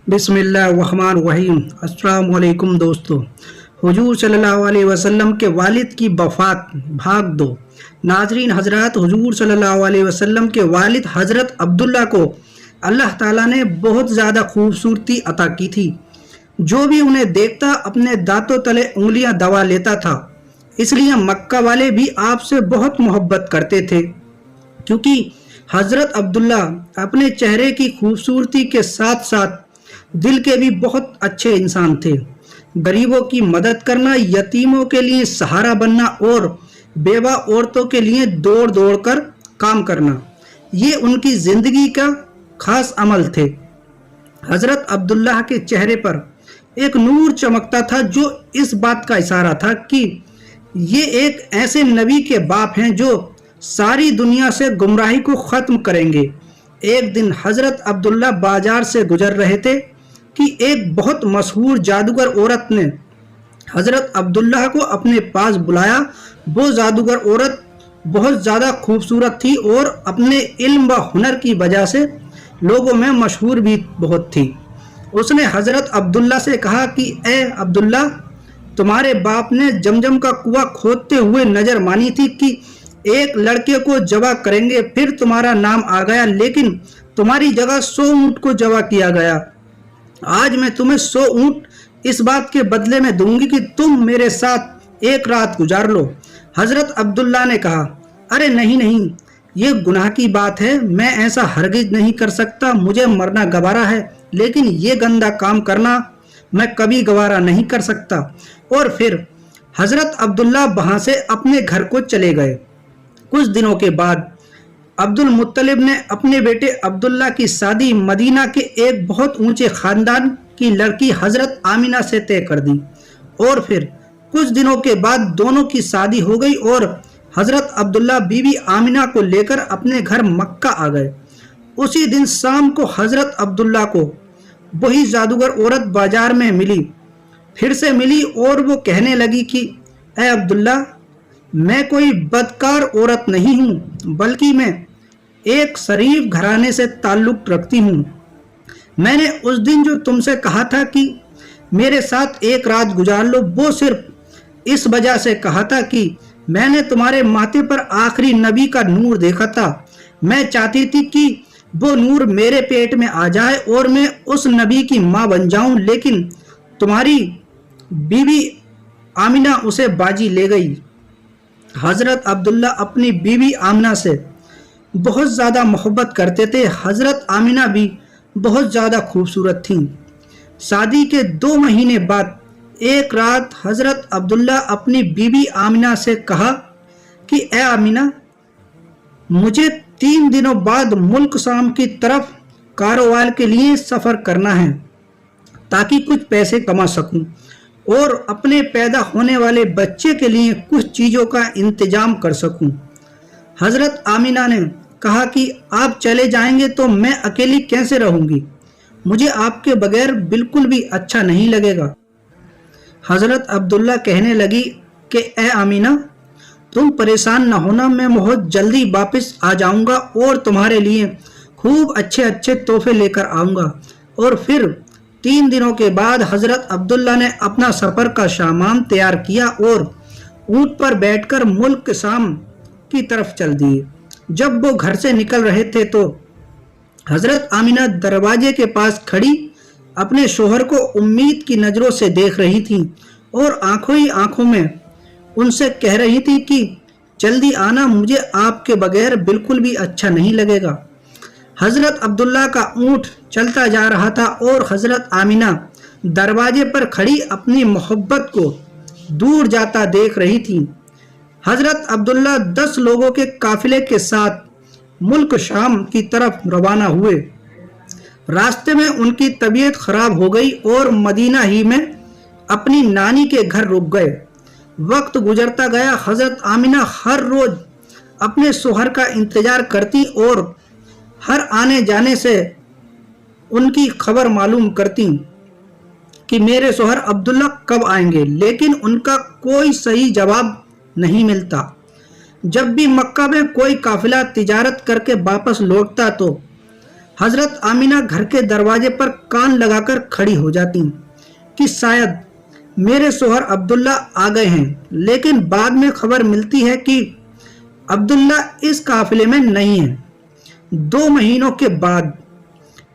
بسم اللہ الرحمن الرحیم۔ السلام علیکم دوستو۔ حضور صلی اللہ علیہ وسلم کے والد کی وفات بھاگ دو۔ ناظرین حضرات، حضور صلی اللہ علیہ وسلم کے والد حضرت عبداللہ کو اللہ تعالیٰ نے بہت زیادہ خوبصورتی عطا کی تھی۔ جو بھی انہیں دیکھتا اپنے دانتوں تلے انگلیاں دبا لیتا تھا۔ اس لیے مکہ والے بھی آپ سے بہت محبت کرتے تھے، کیونکہ حضرت عبداللہ اپنے چہرے کی خوبصورتی کے ساتھ ساتھ دل کے بھی بہت اچھے انسان تھے۔ غریبوں کی مدد کرنا، یتیموں کے لیے سہارا بننا اور بیوہ عورتوں کے لیے دوڑ دوڑ کر کام کرنا، یہ ان کی زندگی کا خاص عمل تھے۔ حضرت عبداللہ کے چہرے پر ایک نور چمکتا تھا، جو اس بات کا اشارہ تھا کہ یہ ایک ایسے نبی کے باپ ہیں جو ساری دنیا سے گمراہی کو ختم کریں گے۔ ایک دن حضرت عبداللہ بازار سے گزر رہے تھے کہ ایک بہت مشہور جادوگر عورت نے حضرت عبداللہ کو اپنے پاس بلایا۔ وہ جادوگر عورت بہت زیادہ خوبصورت تھی اور اپنے علم و ہنر کی وجہ سے لوگوں میں مشہور بھی بہت تھی۔ اس نے حضرت عبداللہ سے کہا کہ اے عبداللہ، تمہارے باپ نے جمجم کا کنواں کھودتے ہوئے نظر مانی تھی کہ ایک لڑکے کو ذبح کریں گے، پھر تمہارا نام آ گیا، لیکن تمہاری جگہ 100 اونٹ کو ذبح کیا گیا۔ آج میں تمہیں 100 اونٹ اس بات کے بدلے میں دوں گی کہ تم میرے ساتھ ایک رات گزار لو۔ حضرت عبداللہ نے کہا، ارے نہیں، یہ گناہ کی بات ہے، میں ایسا ہرگز نہیں کر سکتا، مجھے مرنا گوارا ہے، لیکن یہ گندا کام کرنا میں کبھی گوارا نہیں کر سکتا۔ اور پھر حضرت عبداللہ وہاں سے اپنے گھر کو چلے گئے۔ کچھ دنوں کے بعد عبد المطلب نے اپنے بیٹے عبداللہ کی شادی مدینہ کے ایک بہت اونچے خاندان کی لڑکی حضرت آمینہ سے طے کر دی، اور پھر کچھ دنوں کے بعد دونوں کی شادی ہو گئی اور حضرت عبداللہ بی بی آمینہ کو لے کر اپنے گھر مکہ آ گئے۔ اسی دن شام کو حضرت عبداللہ کو وہی جادوگر عورت بازار میں پھر سے ملی اور وہ کہنے لگی کہ اے عبداللہ، میں کوئی بدکار عورت نہیں ہوں، بلکہ میں ایک شریف گھرانے سے تعلق رکھتی ہوں۔ میں نے اس دن جو تم سے کہا تھا کہ میرے ساتھ ایک رات گزار لو، وہ صرف اس وجہ سے کہا تھا کہ میں نے تمہارے ماتھے پر آخری نبی کا نور دیکھا تھا۔ میں چاہتی تھی کہ وہ نور میرے پیٹ میں آ جائے اور میں اس نبی کی ماں بن جاؤں، لیکن تمہاری بیوی آمینہ اسے بازی لے گئی۔ حضرت عبداللہ اپنی بیوی آمینہ سے بہت زیادہ محبت کرتے تھے۔ حضرت آمینہ بھی بہت زیادہ خوبصورت تھیں۔ شادی کے 2 مہینے بعد ایک رات حضرت عبداللہ اپنی بیوی آمینہ سے کہا کہ اے آمینہ، مجھے 3 دنوں بعد ملک شام کی طرف کاروبار کے لیے سفر کرنا ہے، تاکہ کچھ پیسے کما سکوں اور اپنے پیدا ہونے والے بچے کے لیے کچھ چیزوں کا انتظام کر سکوں۔ حضرت آمینہ نے کہا کہ آپ چلے جائیں گے تو میں اکیلی کیسے رہوں گی؟ مجھے آپ کے بغیر بالکل بھی اچھا نہیں لگے گا۔ حضرت عبداللہ کہنے لگی کہ اے آمینہ، تم پریشان نہ ہونا، میں بہت جلدی واپس آ جاؤں گا اور تمہارے لیے خوب اچھے تحفے لے کر آؤں گا۔ اور پھر 3 دنوں کے بعد حضرت عبداللہ نے اپنا سفر کا سامان تیار کیا اور اونٹ پر بیٹھ کر ملک شام کی طرف چل دیے۔ جب وہ گھر سے نکل رہے تھے تو حضرت آمینہ دروازے کے پاس کھڑی اپنے شوہر کو امید کی نظروں سے دیکھ رہی تھی اور آنکھوں ہی آنکھوں میں ان سے کہہ رہی تھی کہ جلدی آنا، مجھے آپ کے بغیر بالکل بھی اچھا نہیں لگے گا۔ حضرت عبداللہ کا اونٹ چلتا جا رہا تھا اور حضرت آمینہ دروازے پر کھڑی اپنی محبت کو دور جاتا دیکھ رہی تھی۔ حضرت عبداللہ 10 لوگوں کے قافلے کے ساتھ ملک شام کی طرف روانہ ہوئے۔ راستے میں ان کی طبیعت خراب ہو گئی اور مدینہ ہی میں اپنی نانی کے گھر رک گئے۔ وقت گزرتا گیا۔ حضرت آمینہ ہر روز اپنے شوہر کا انتظار کرتی اور ہر آنے جانے سے ان کی خبر معلوم کرتی کہ میرے شوہر عبداللہ کب آئیں گے، لیکن ان کا کوئی صحیح جواب نہیں ملتا۔ جب بھی مکہ میں کوئی قافلہ تجارت کر کے واپس لوٹتا تو हजरत आमिना घर के दरवाजे पर कान लगाकर खड़ी हो जाती कि शायद मेरे शोहर अब्दुल्ला आ गए हैं, लेकिन बाद में खबर मिलती है कि अब्दुल्ला इस काफिले में नहीं है। 2 महीनों के बाद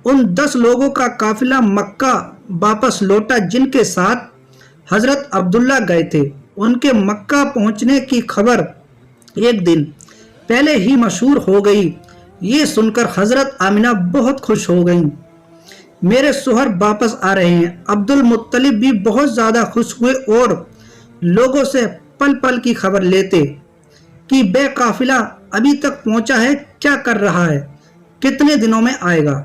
उन 10 लोगों का काफिला मक्का वापस लौटा जिनके साथ हजरत अब्दुल्ला गए थे। उनके मक्का पहुंचने की खबर एक दिन पहले ही मशहूर हो गई। ये सुनकर हजरत आमिना बहुत खुश हो गईं। मेरे शोहर वापस आ रहे हैं। अब्दुल मुत्तलिब भी बहुत ज़्यादा खुश हुए और लोगों से पल पल की खबर लेते कि बे काफिला अभी तक पहुंचा है, क्या कर रहा है, कितने दिनों में आएगा।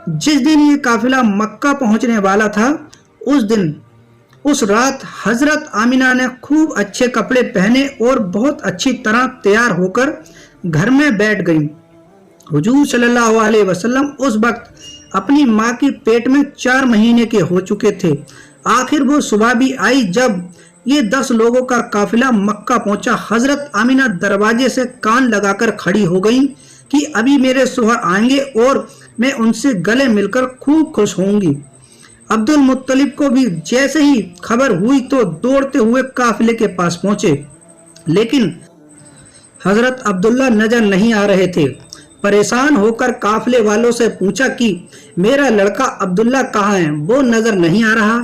जिस दिन ये काफिला मक्का पहुंचने वाला था उस रात हजरत आमिना ने खूब अच्छे कपड़े पहने और बहुत अच्छी तरह तैयार होकर घर में बैठ गईं। हुजूर सल्लल्लाहु अलैहि वसल्लम उस वक्त अपनी माँ की पेट में 4 महीने के हो चुके थे। आखिर वो सुबह भी आई जब ये 10 लोगों का काफिला मक्का पहुंचा। हजरत आमिना दरवाजे से कान लगाकर खड़ी हो गईं कि अभी मेरे शोहर आएंगे और मैं उनसे गले मिलकर खूब खुश होंगी। अब्दुल मुत्तलिब को भी जैसे ही खबर हुई तो दौड़ते हुए काफिले के पास पहुंचे, लेकिन हजरत अब्दुल्ला नजर नहीं आ रहे थे। परेशान होकर काफिले वालों से पूछा कि मेरा लड़का अब्दुल्ला कहाँ है, वो नजर नहीं आ रहा।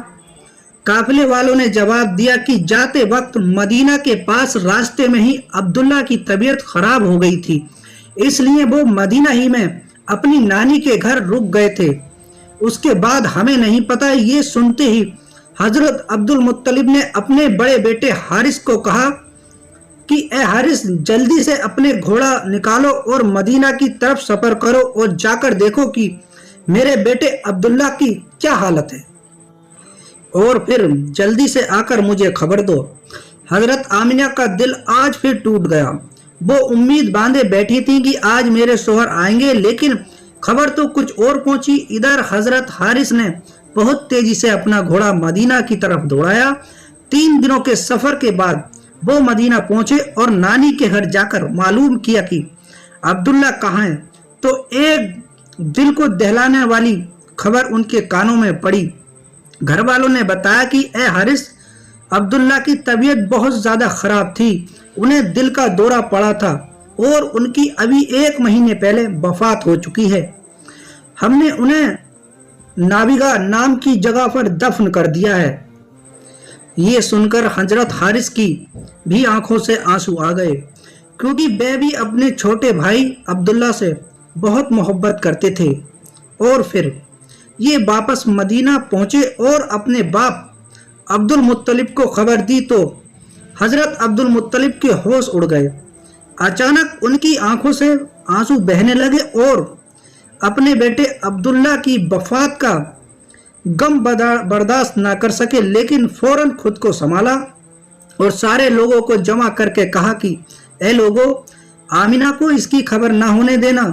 काफिले वालों ने जवाब दिया कि जाते वक्त मदीना के पास रास्ते में ही अब्दुल्ला की तबीयत खराब हो गई थी, इसलिए वो मदीना ही में अपनी नानी के घर रुक गए थे। उसके बाद हमें नहीं पता। ये सुनते ही हजरत अब्दुल मुत्तलिब ने अपने बड़े बेटे हारिस को कहा कि ए हारिस, जल्दी से अपने घोड़ा निकालो और मदीना की तरफ सफर करो और जाकर देखो कि मेरे बेटे अब्दुल्ला की क्या हालत है, और फिर जल्दी से आकर मुझे खबर दो। हजरत आमिना का दिल आज फिर टूट गया। वो उम्मीद बांधे बैठी थी कि आज मेरे शोहर आएंगे, लेकिन खबर तो कुछ और पहुंची। इधर हजरत हारिस ने बहुत तेजी से अपना घोड़ा मदीना की तरफ दौड़ाया। 3 दिनों के सफर के बाद वो मदीना पहुंचे और नानी के घर जाकर मालूम किया कि अब्दुल्ला कहाँ है, तो एक दिल को दहलाने वाली खबर उनके कानों में पड़ी। घर वालों ने बताया कि ए हारिस, अब्दुल्ला की तबीयत बहुत ज़्यादा खराब थी, उन्हें दिल का दौरा पड़ा था और उनकी अभी 1 महीने पहले वफात हो चुकी है। हमने उन्हें नाबिगा नाम की जगह पर दफन कर दिया है। ये सुनकर हजरत हारिस की भी आंखों से आंसू आ गए, क्योंकि वे भी अपने छोटे भाई अब्दुल्ला से बहुत मोहब्बत करते थे। और फिर ये वापस मदीना पहुंचे और अपने बाप अब्दुल मुत्तलिब को खबर दी तो हजरत अब्दुल मुत्तलिब के होश उड़ गए। अचानक उनकी आंखों से आंसू बहने लगे और अपने बेटे अब्दुल्ला की वफात का गम बर्दाश्त ना कर सके, लेकिन फौरन खुद को संभाला और सारे लोगों को जमा करके कहा कि ए लोगों, आमिना को इसकी खबर ना होने देना,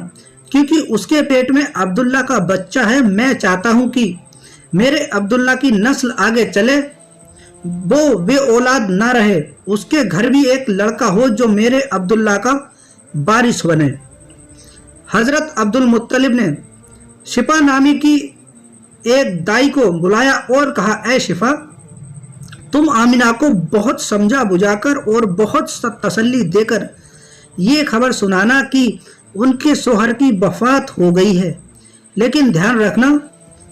क्योंकि उसके पेट में अब्दुल्ला का बच्चा है। मैं चाहता हूं कि मेरे अब्दुल्ला की नस्ल आगे चले, वो औलाद ना रहे, उसके घर भी एक लड़का हो जो मेरे अब्दुल्ला का वारिस बने। हजरत अब्दुल मुत्तलिब ने शिफा नामी की एक दाई को बुलाया और कहा, ए शिफा, तुम आमिना को बहुत समझा बुझाकर और बहुत तसल्ली देकर ये खबर सुनाना कि उनके शोहर की वफात हो गई है, लेकिन ध्यान रखना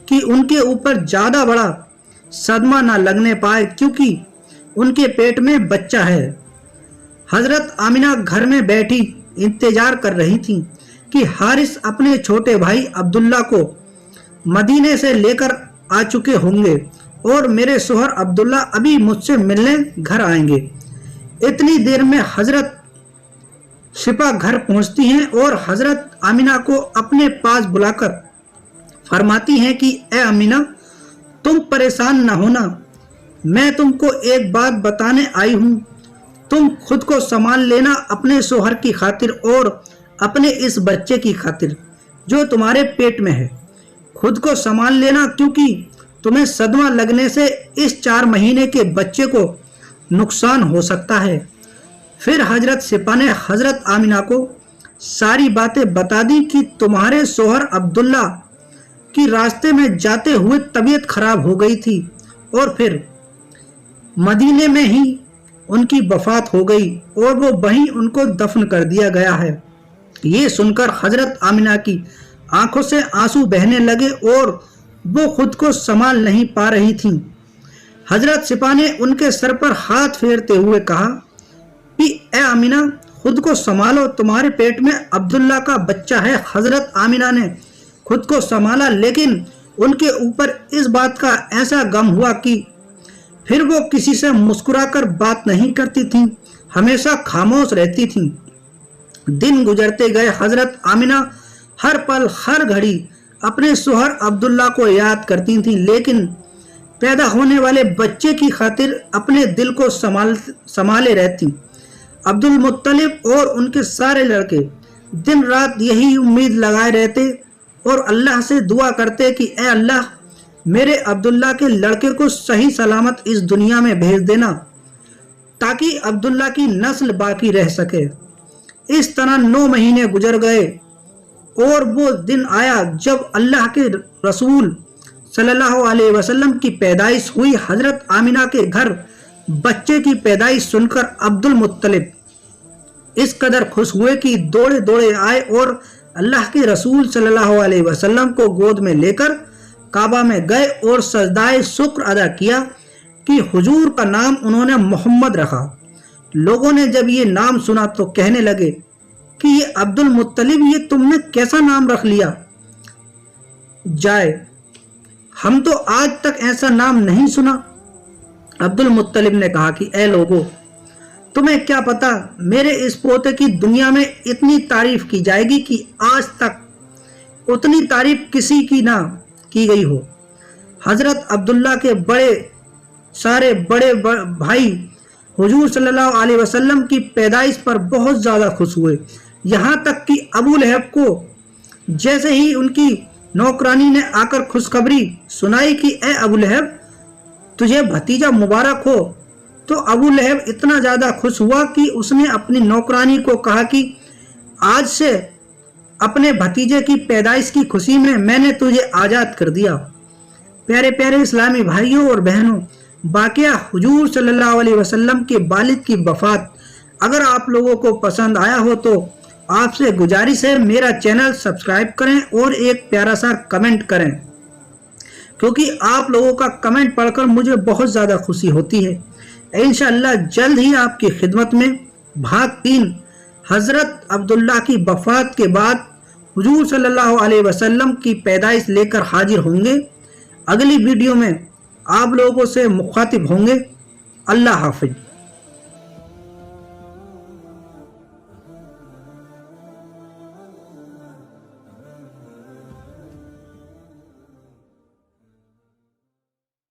कि उनके ऊपर ज़्यादा बड़ा सदमा ना लगने पाए, क्योंकि उनके पेट में बच्चा है। हजरत आमिना घर में बैठी इंतजार कर रही थी कि हारिस अपने छोटे भाई अब्दुल्ला को मदीने से लेकर आ चुके होंगे और मेरे शोहर अब्दुल्ला अभी मुझसे मिलने घर आएंगे। इतनी देर में हजरत शिफा घर पहुंचती हैं और हजरत आमिना को अपने पास बुलाकर फरमाती हैं कि ए आमिना, तुम परेशान ना होना, मैं तुमको एक बात बताने आई हूँ। तुम खुद को संभाल लेना अपने शोहर की खातिर और अपने इस बच्चे की खातिर जो तुम्हारे पेट में है। खुद को संभाल लेना, क्योंकि तुम्हें सदमा लगने से इस 4 महीने के बच्चे को नुकसान हो सकता है। फिर हजरत शिफा ने हजरत आमिना को सारी बातें बता दी कि तुम्हारे शोहर अब्दुल्ला की रास्ते में जाते हुए तबीयत खराब हो गई थी और फिर मदीने में ही उनकी वफात हो गई और वो वहीं उनको दफन कर दिया गया है। ये सुनकर हजरत आमिना की आंखों से आंसू बहने लगे और वो खुद को संभाल नहीं पा रही थीं। हजरत सिपा ने उनके सर पर हाथ फेरते हुए कहा कि ए आमिना, खुद को संभालो, तुम्हारे पेट में अब्दुल्ला का बच्चा है। हजरत आमिना ने खुद को संभाला, लेकिन उनके ऊपर इस बात का ऐसा गम हुआ कि फिर वो किसी से मुस्कुराकर बात नहीं करती थीं, हमेशा खामोश रहती थीं। दिन गुजरते गए। हजरत आमिना हर पल हर घड़ी अपने शोहर अब्दुल्ला को याद करती थीं, लेकिन पैदा होने वाले बच्चे की खातिर अपने दिल को संभाले रहती। अब्दुल मुत्तलिब और उनके सारे लड़के दिन रात यही उम्मीद लगाए रहते और अल्लाह से दुआ करते कि ए अल्लाह, मेरे अब्दुल्ला के लड़के को सही सलामत इस दुनिया में भेज देना ताकि अब्दुल्ला की नस्ल बाकी रह सके। इस तरह 9 महीने गुजर गए और वो दिन आया जब अल्लाह के रसूल सल्लल्लाहु अलैहि वसल्लम की पैदाइश हुई। हजरत आमिना के घर बच्चे की पैदाइश सुनकर अब्दुल मुत्तलिब इस कदर खुश हुए कि दौड़े दौड़े आए और अल्लाह के रसूल सल्लल्लाहु अलैहि वसल्लम को गोद में लेकर काबा में गए और सजदाए शुक्र अदा किया कि हुजूर का नाम उन्होंने मोहम्मद रखा। लोगों ने जब ये नाम सुना तो कहने लगे कि ये अब्दुल मुत्तलिब, ये तुमने कैसा नाम रख लिया जाए, हम तो आज तक ऐसा नाम नहीं सुना। अब्दुल मुत्तलिब ने कहा कि ए लोगों, तुम्हें क्या पता, मेरे इस पोते की दुनिया में इतनी तारीफ की जाएगी कि आज तक उतनी तारीफ किसी की ना की गई हो। हजरत अब्दुल्ला के बड़े भाई हुजूर सल्लल्लाहु अलैहि वसल्लम की पैदाइश पर बहुत ज़्यादा खुश हुए, यहाँ तक कि अबू लहब को जैसे ही उनकी नौकरानी ने आकर खुशखबरी सुनाई कि ए अबू लहब, तुझे भतीजा मुबारक हो, तो अबू लहब इतना ज़्यादा खुश हुआ कि उसने अपनी नौकरानी को कहा कि आज से अपने भतीजे की पैदाइश की खुशी में मैंने तुझे आज़ाद कर दिया। प्यारे प्यारे इस्लामी भाइयों और बहनों, वाक़या हुजूर सल्लल्लाहु अलैहि वसल्लम के वालिद की वफ़ात अगर आप लोगों को पसंद आया हो तो आपसे गुजारिश है मेरा चैनल सब्सक्राइब करें और एक प्यारा सा कमेंट करें, क्योंकि आप लोगों का कमेंट पढ़कर मुझे बहुत ज़्यादा खुशी होती है। इंशाअल्लाह जल्द ही आपकी खिदमत में भाग 3 हज़रत अब्दुल्ला की वफ़ात के बाद हुजूर सल्लल्लाहु अलैहि वसल्लम की पैदाइश लेकर हाजिर होंगे। अगली वीडियो में आप लोगों से मुखातिब होंगे। अल्लाह हाफ़िज़।